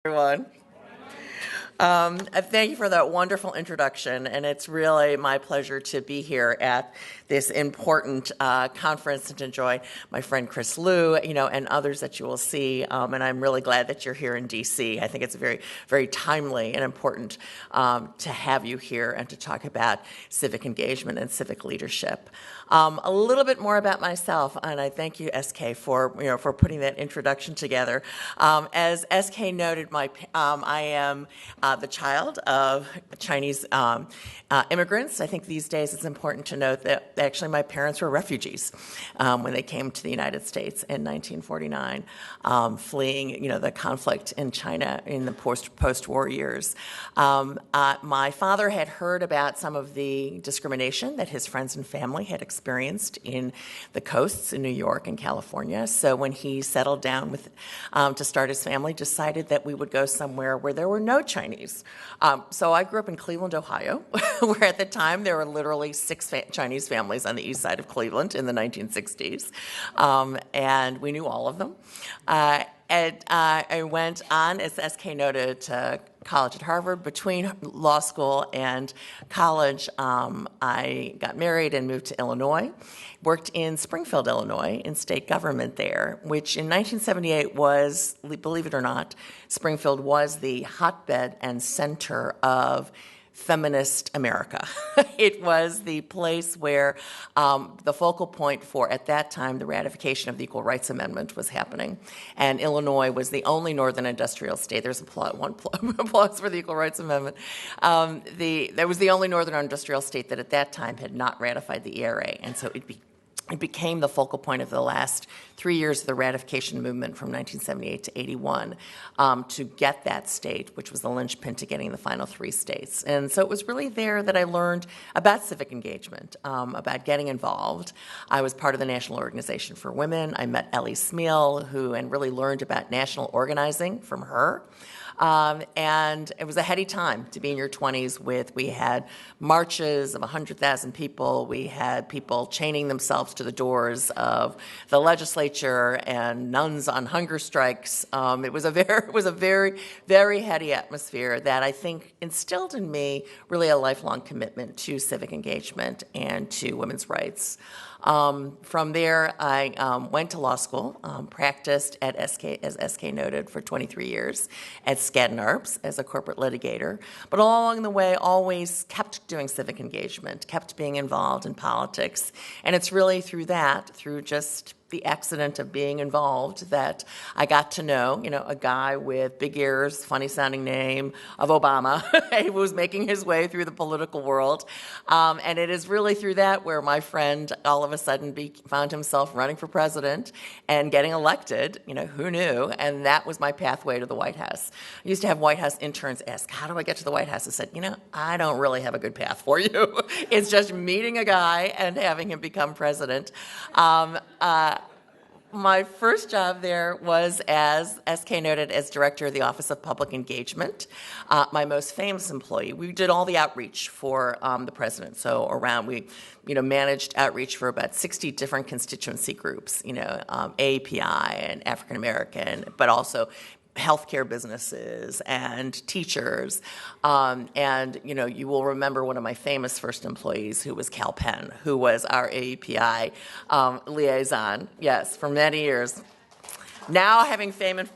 Everyone. Thank you for that wonderful introduction, and it's really my pleasure to be here at this important conference and to join my friend Chris Liu, and others that you will see. And I'm really glad that you're here in D.C. I think it's very, very timely and important to have you here and to talk about civic engagement and civic leadership. A little bit more about myself, and I thank you, SK, for putting that introduction together. As SK noted, I am the child of Chinese immigrants. I think these days it's important to note that actually my parents were refugees when they came to the United States in 1949, fleeing the conflict in China in the post-war years. My father had heard about some of the discrimination that his friends and family had experienced in the coasts in New York and California. So when he settled down to start his family, decided that we would go somewhere where there were no Chinese. So I grew up in Cleveland, Ohio, where at the time there were literally 6 Chinese families on the east side of Cleveland in the 1960s, and we knew all of them. And I went on, as SK noted, to college at Harvard. Between law school and college, I got married and moved to Illinois, worked in Springfield, Illinois, in state government there, which in 1978 was, believe it or not, Springfield was the hotbed and center of feminist America. It was the place where the focal point for, at that time, the ratification of the Equal Rights Amendment was happening. And Illinois was the only northern industrial state. There's applause for the Equal Rights Amendment. That was the only northern industrial state that at that time had not ratified the ERA. And so it became the focal point of the last 3 years of the ratification movement from 1978 to 81 to get that state, which was the linchpin to getting the final 3 states. And so it was really there that I learned about civic engagement, about getting involved. I was part of the National Organization for Women. I met Ellie Smeal, and really learned about national organizing from her. And it was a heady time to be in your 20s we had marches of 100,000 people. We had people chaining themselves to the doors of the legislature and nuns on hunger strikes. It was a very, very heady atmosphere that I think instilled in me really a lifelong commitment to civic engagement and to women's rights. From there, I went to law school, practiced at SK, as SK noted, for 23 years at Skadden Arps as a corporate litigator, but along the way always kept doing civic engagement, kept being involved in politics, and it's really through just the accident of being involved that I got to know, a guy with big ears, funny-sounding name of Obama, who was making his way through the political world. And it is really through that where my friend all of a sudden found himself running for president and getting elected. Who knew? And that was my pathway to the White House. I used to have White House interns ask, how do I get to the White House? I said, I don't really have a good path for you. It's just meeting a guy and having him become president. My first job there was, as SK noted, as director of the Office of Public Engagement. My most famous employee. We did all the outreach for the president. So we managed outreach for about 60 different constituency groups, API and African American, but also healthcare businesses and teachers. And you will remember one of my famous first employees who was Cal Penn, who was our API liaison, yes, for many years. Now having fame and,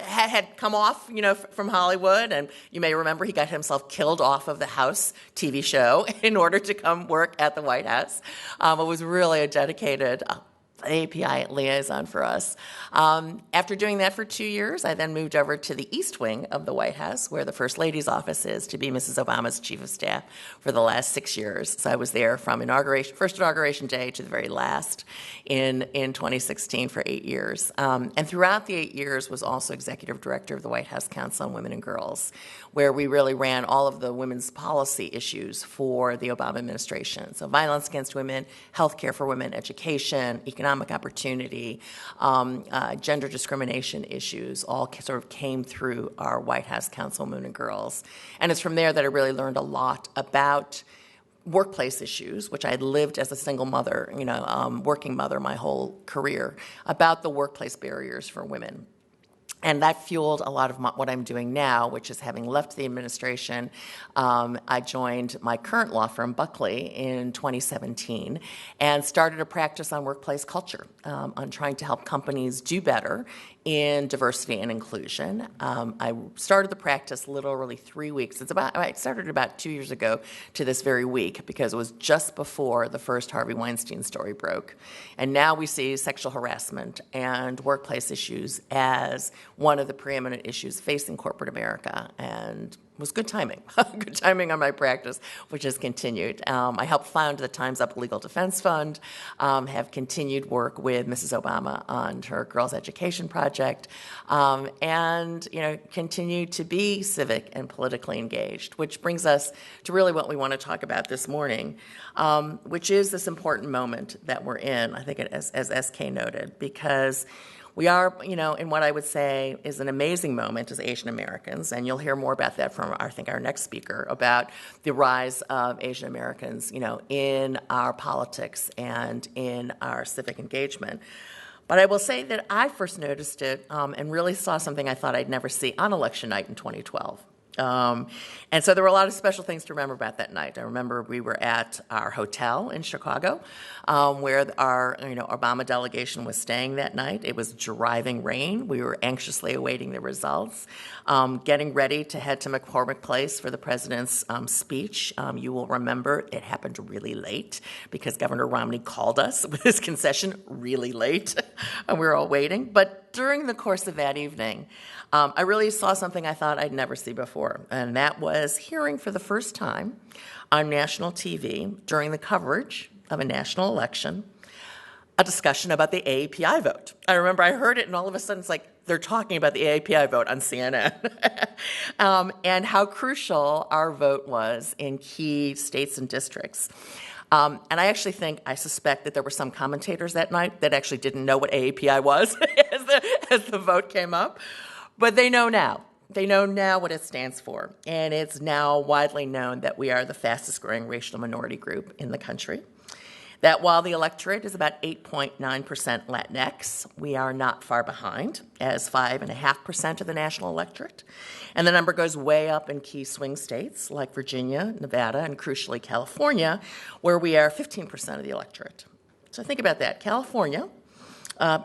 had come off, from Hollywood, and you may remember he got himself killed off of the House TV show in order to come work at the White House. It was really a dedicated API liaison for us. After doing that for 2 years, I then moved over to the East Wing of the White House, where the First Lady's office is, to be Mrs. Obama's chief of staff for the last 6 years. So I was there from first inauguration day to the very last in 2016 for 8 years. And throughout the 8 years was also executive director of the White House Council on Women and Girls, where we really ran all of the women's policy issues for the Obama administration. So violence against women, health care for women, education, economic opportunity, gender discrimination issues all sort of came through our White House Council on Women and Girls. And it's from there that I really learned a lot about workplace issues, which I had lived as a single mother, working mother my whole career, about the workplace barriers for women. And that fueled a lot of what I'm doing now, which is having left the administration. I joined my current law firm, Buckley, in 2017 and started a practice on workplace culture, on trying to help companies do better in diversity and inclusion. I started the practice literally 3 weeks. I started about 2 years ago to this very week because it was just before the first Harvey Weinstein story broke. And now we see sexual harassment and workplace issues as one of the preeminent issues facing corporate America, and it was good timing. Good timing on my practice, which has continued. I helped found the Time's Up Legal Defense Fund, have continued work with Mrs. Obama on her Girls Education Project, and continue to be civic and politically engaged, which brings us to really what we want to talk about this morning, which is this important moment that we're in, I think as SK noted, because we are, in what I would say is an amazing moment as Asian Americans, and you'll hear more about that from, I think, our next speaker, about the rise of Asian Americans, in our politics and in our civic engagement. But I will say that I first noticed it and really saw something I thought I'd never see on election night in 2012. And so there were a lot of special things to remember about that night. I remember we were at our hotel in Chicago, where our Obama delegation was staying that night. It was driving rain. We were anxiously awaiting the results, getting ready to head to McCormick Place for the president's speech. You will remember it happened really late because Governor Romney called us with his concession really late, and we were all waiting. But during the course of that evening, I really saw something I thought I'd never see before, and that was hearing for the first time on national TV during the coverage of a national election a discussion about the AAPI vote. I remember I heard it, and all of a sudden it's like they're talking about the AAPI vote on CNN and how crucial our vote was in key states and districts. And I suspect that there were some commentators that night that actually didn't know what AAPI was as the vote came up. But they know now. They know now what it stands for. And it's now widely known that we are the fastest growing racial minority group in the country. That while the electorate is about 8.9% Latinx, we are not far behind, as 5.5% of the national electorate. And the number goes way up in key swing states like Virginia, Nevada, and crucially California, where we are 15% of the electorate. So think about that. California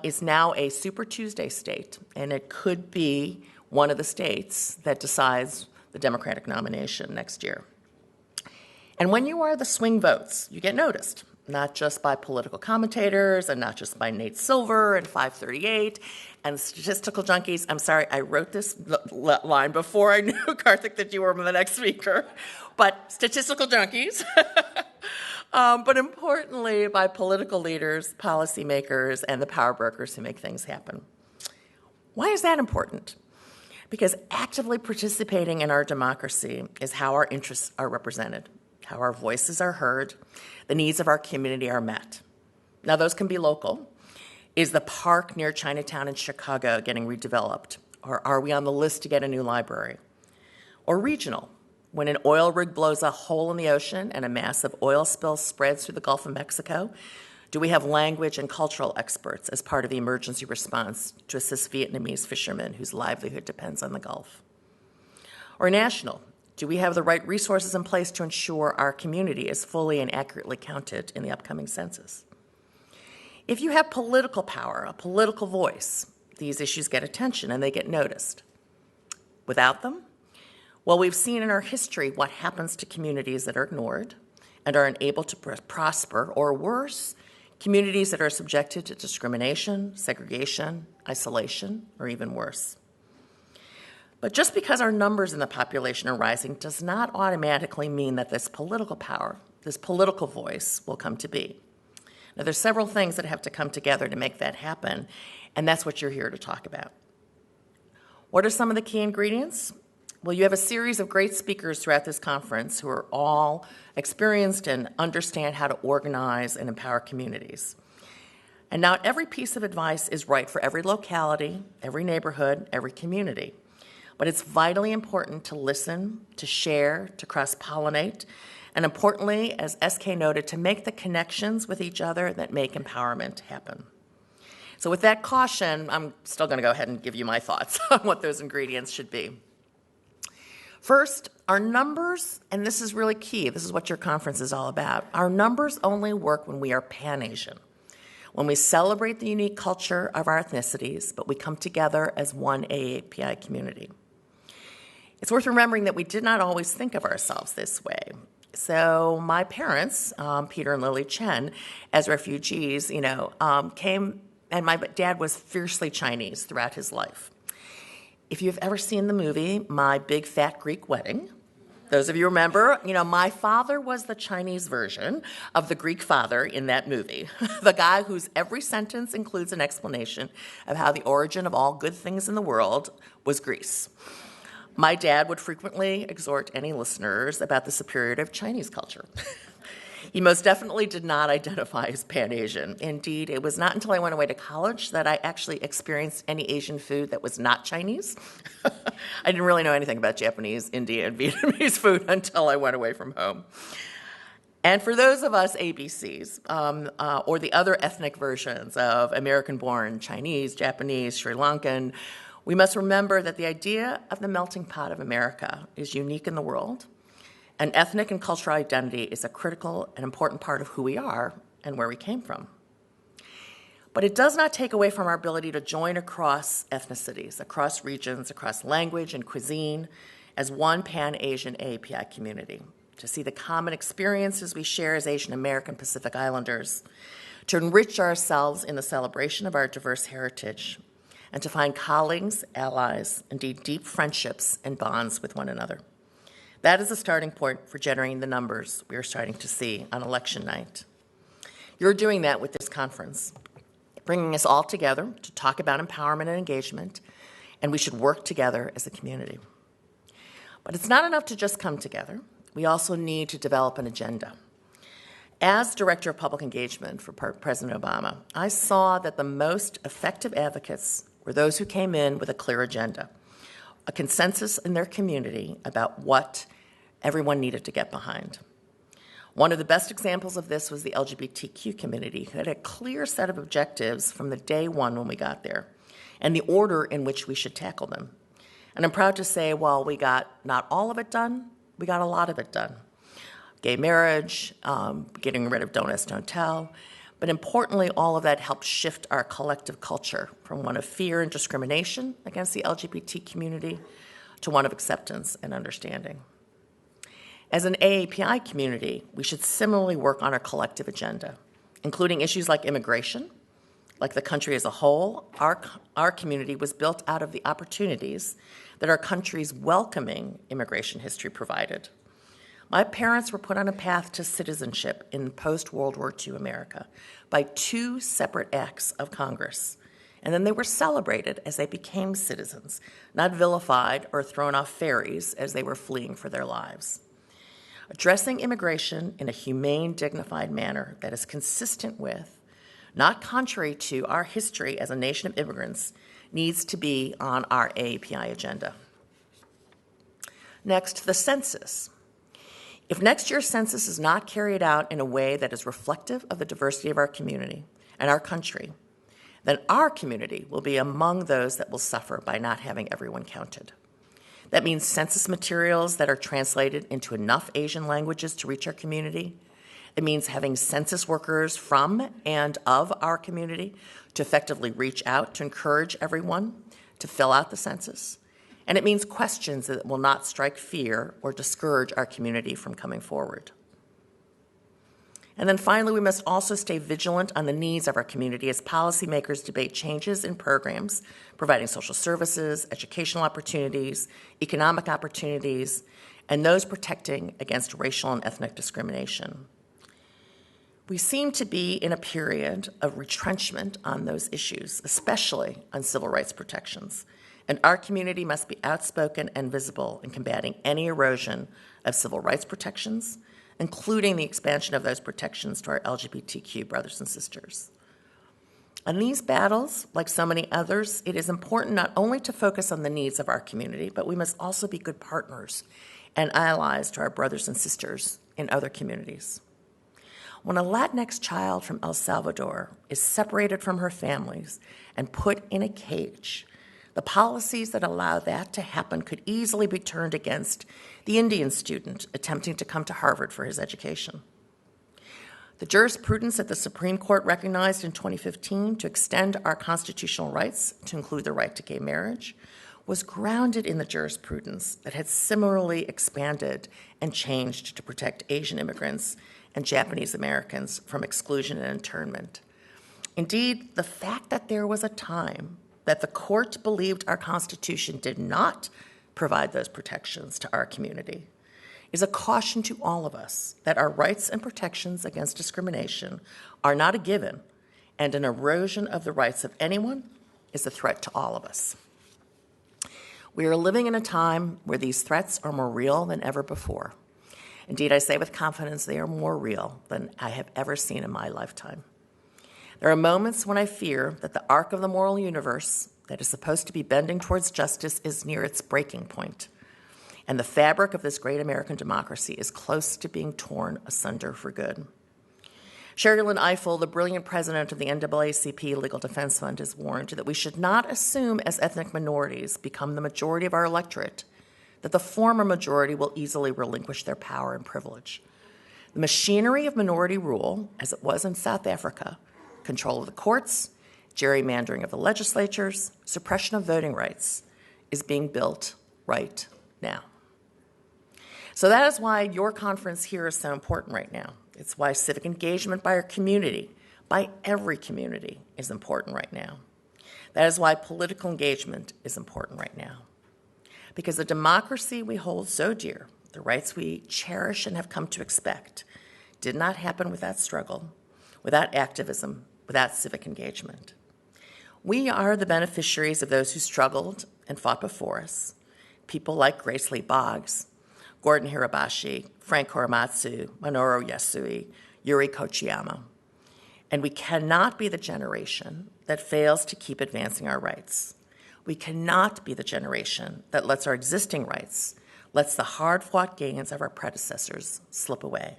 is now a Super Tuesday state, and it could be one of the states that decides the Democratic nomination next year. And when you are the swing votes, you get noticed, not just by political commentators and not just by Nate Silver and 538 and statistical junkies. I'm sorry, I wrote this line before I knew, Karthik, that you were the next speaker, but statistical junkies. But importantly, by political leaders, policymakers, and the power brokers who make things happen. Why is that important? Because actively participating in our democracy is how our interests are represented, how our voices are heard, the needs of our community are met. Now, those can be local. Is the park near Chinatown in Chicago getting redeveloped? Or are we on the list to get a new library? Or regional. When an oil rig blows a hole in the ocean and a massive oil spill spreads through the Gulf of Mexico, do we have language and cultural experts as part of the emergency response to assist Vietnamese fishermen whose livelihood depends on the Gulf? Or national, do we have the right resources in place to ensure our community is fully and accurately counted in the upcoming census? If you have political power, a political voice, these issues get attention and they get noticed. Without them, well, we've seen in our history what happens to communities that are ignored and are unable to prosper, or worse, communities that are subjected to discrimination, segregation, isolation, or even worse. But just because our numbers in the population are rising does not automatically mean that this political power, this political voice, will come to be. Now, there's several things that have to come together to make that happen, and that's what you're here to talk about. What are some of the key ingredients? Well, you have a series of great speakers throughout this conference who are all experienced and understand how to organize and empower communities. And not every piece of advice is right for every locality, every neighborhood, every community. But it's vitally important to listen, to share, to cross-pollinate, and importantly, as SK noted, to make the connections with each other that make empowerment happen. So with that caution, I'm still going to go ahead and give you my thoughts on what those ingredients should be. First, our numbers, and this is really key, this is what your conference is all about. Our numbers only work when we are Pan-Asian, when we celebrate the unique culture of our ethnicities, but we come together as one AAPI community. It's worth remembering that we did not always think of ourselves this way. So my parents, Peter and Lily Tchen, as refugees, came, and my dad was fiercely Chinese throughout his life. If you've ever seen the movie, My Big Fat Greek Wedding, those of you remember, my father was the Chinese version of the Greek father in that movie, the guy whose every sentence includes an explanation of how the origin of all good things in the world was Greece. My dad would frequently exhort any listeners about the superiority of Chinese culture. He most definitely did not identify as Pan-Asian. Indeed, it was not until I went away to college that I actually experienced any Asian food that was not Chinese. I didn't really know anything about Japanese, Indian, and Vietnamese food until I went away from home. And for those of us ABCs, or the other ethnic versions of American-born Chinese, Japanese, Sri Lankan, we must remember that the idea of the melting pot of America is unique in the world, and ethnic and cultural identity is a critical and important part of who we are and where we came from. But it does not take away from our ability to join across ethnicities, across regions, across language and cuisine as one Pan-Asian AAPI community, to see the common experiences we share as Asian American Pacific Islanders, to enrich ourselves in the celebration of our diverse heritage, and to find colleagues, allies, indeed deep friendships and bonds with one another. That is a starting point for generating the numbers we are starting to see on election night. You're doing that with this conference, bringing us all together to talk about empowerment and engagement, and we should work together as a community. But it's not enough to just come together. We also need to develop an agenda. As Director of Public Engagement for President Obama, I saw that the most effective advocates were those who came in with a clear agenda, a consensus in their community about what everyone needed to get behind. One of the best examples of this was the LGBTQ community, who had a clear set of objectives from the day one when we got there, and the order in which we should tackle them. And I'm proud to say, while we got not all of it done, we got a lot of it done. Gay marriage, getting rid of Don't Ask, Don't Tell, but importantly, all of that helped shift our collective culture from one of fear and discrimination against the LGBT community to one of acceptance and understanding. As an AAPI community, we should similarly work on our collective agenda, including issues like immigration. Like the country as a whole, our community was built out of the opportunities that our country's welcoming immigration history provided. My parents were put on a path to citizenship in post-World War II America by two separate acts of Congress, and then they were celebrated as they became citizens, not vilified or thrown off ferries as they were fleeing for their lives. Addressing immigration in a humane, dignified manner that is consistent with, not contrary to, our history as a nation of immigrants needs to be on our AAPI agenda. Next, the census. If next year's census is not carried out in a way that is reflective of the diversity of our community and our country, then our community will be among those that will suffer by not having everyone counted. That means census materials that are translated into enough Asian languages to reach our community. It means having census workers from and of our community to effectively reach out to encourage everyone to fill out the census. And it means questions that will not strike fear or discourage our community from coming forward. And then finally, we must also stay vigilant on the needs of our community as policymakers debate changes in programs providing social services, educational opportunities, economic opportunities, and those protecting against racial and ethnic discrimination. We seem to be in a period of retrenchment on those issues, especially on civil rights protections. And our community must be outspoken and visible in combating any erosion of civil rights protections, including the expansion of those protections to our LGBTQ brothers and sisters. On these battles, like so many others, it is important not only to focus on the needs of our community, but we must also be good partners and allies to our brothers and sisters in other communities. When a Latinx child from El Salvador is separated from her families and put in a cage, the policies that allow that to happen could easily be turned against the Indian student attempting to come to Harvard for his education. The jurisprudence that the Supreme Court recognized in 2015 to extend our constitutional rights to include the right to gay marriage was grounded in the jurisprudence that had similarly expanded and changed to protect Asian immigrants and Japanese Americans from exclusion and internment. Indeed, the fact that there was a time that the court believed our Constitution did not provide those protections to our community is a caution to all of us that our rights and protections against discrimination are not a given, and an erosion of the rights of anyone is a threat to all of us. We are living in a time where these threats are more real than ever before. Indeed, I say with confidence they are more real than I have ever seen in my lifetime. There are moments when I fear that the arc of the moral universe that is supposed to be bending towards justice is near its breaking point, and the fabric of this great American democracy is close to being torn asunder for good. Sherilyn Ifill, the brilliant president of the NAACP Legal Defense Fund, has warned that we should not assume as ethnic minorities become the majority of our electorate that the former majority will easily relinquish their power and privilege. The machinery of minority rule, as it was in South Africa, control of the courts, gerrymandering of the legislatures, suppression of voting rights, is being built right now. So that is why your conference here is so important right now. It's why civic engagement by our community, by every community, is important right now. That is why political engagement is important right now. Because the democracy we hold so dear, the rights we cherish and have come to expect, did not happen without struggle, without activism, without civic engagement. We are the beneficiaries of those who struggled and fought before us, people like Grace Lee Boggs, Gordon Hirabashi, Frank Korematsu, Minoru Yasui, Yuri Kochiyama. And we cannot be the generation that fails to keep advancing our rights. We cannot be the generation that lets our existing rights, lets the hard-fought gains of our predecessors slip away.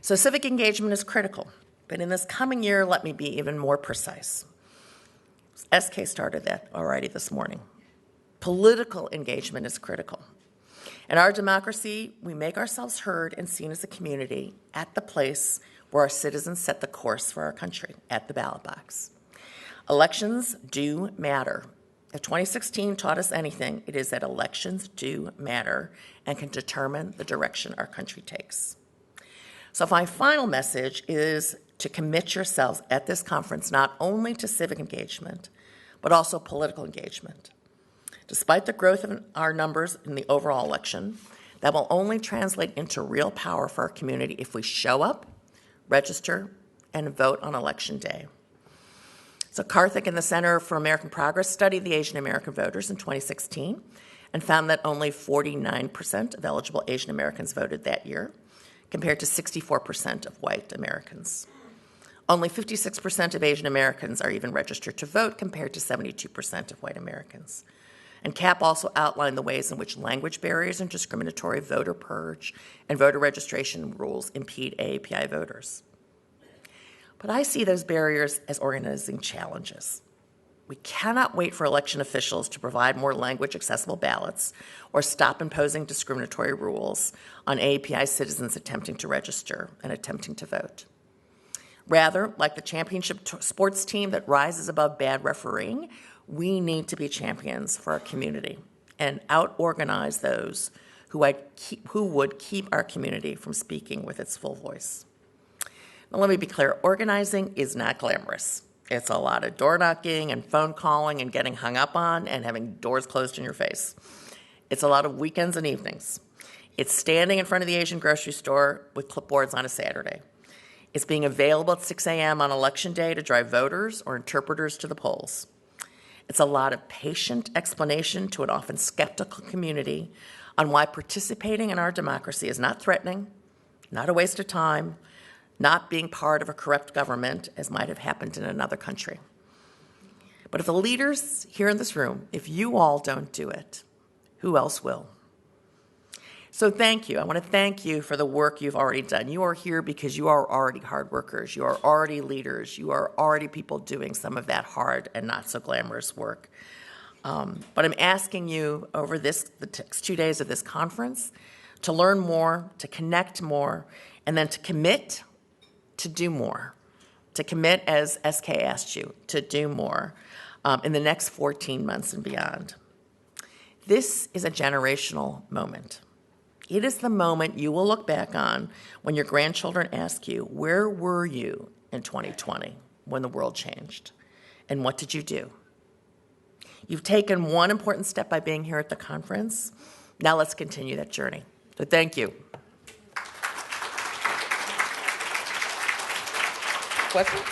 So civic engagement is critical, but in this coming year, let me be even more precise. SK started that already this morning. Political engagement is critical. In our democracy, we make ourselves heard and seen as a community at the place where our citizens set the course for our country, at the ballot box. Elections do matter. If 2016 taught us anything, it is that elections do matter and can determine the direction our country takes. So my final message is to commit yourselves at this conference not only to civic engagement, but also political engagement. Despite the growth of our numbers in the overall election, that will only translate into real power for our community if we show up, register, and vote on Election Day. So Karthik and the Center for American Progress studied the Asian American voters in 2016 and found that only 49% of eligible Asian Americans voted that year, compared to 64% of white Americans. Only 56% of Asian Americans are even registered to vote, compared to 72% of white Americans. And CAP also outlined the ways in which language barriers and discriminatory voter purge and voter registration rules impede AAPI voters. But I see those barriers as organizing challenges. We cannot wait for election officials to provide more language-accessible ballots or stop imposing discriminatory rules on AAPI citizens attempting to register and attempting to vote. Rather, like the championship sports team that rises above bad refereeing, we need to be champions for our community and out-organize those who would keep our community from speaking with its full voice. Now, let me be clear, organizing is not glamorous. It's a lot of door knocking and phone calling and getting hung up on and having doors closed in your face. It's a lot of weekends and evenings. It's standing in front of the Asian grocery store with clipboards on a Saturday. It's being available at 6 a.m. on Election Day to drive voters or interpreters to the polls. It's a lot of patient explanation to an often skeptical community on why participating in our democracy is not threatening, not a waste of time, not being part of a corrupt government, as might have happened in another country. But if the leaders here in this room, if you all don't do it, who else will? So thank you. I want to thank you for the work you've already done. You are here because you are already hard workers. You are already leaders. You are already people doing some of that hard and not so glamorous work. But I'm asking you over the next 2 days of this conference to learn more, to connect more, and then to commit to do more. To commit, as SK asked you, to do more in the next 14 months and beyond. This is a generational moment. It is the moment you will look back on when your grandchildren ask you, where were you in 2020 when the world changed? And what did you do? You've taken one important step by being here at the conference. Now let's continue that journey. So thank you. Questions?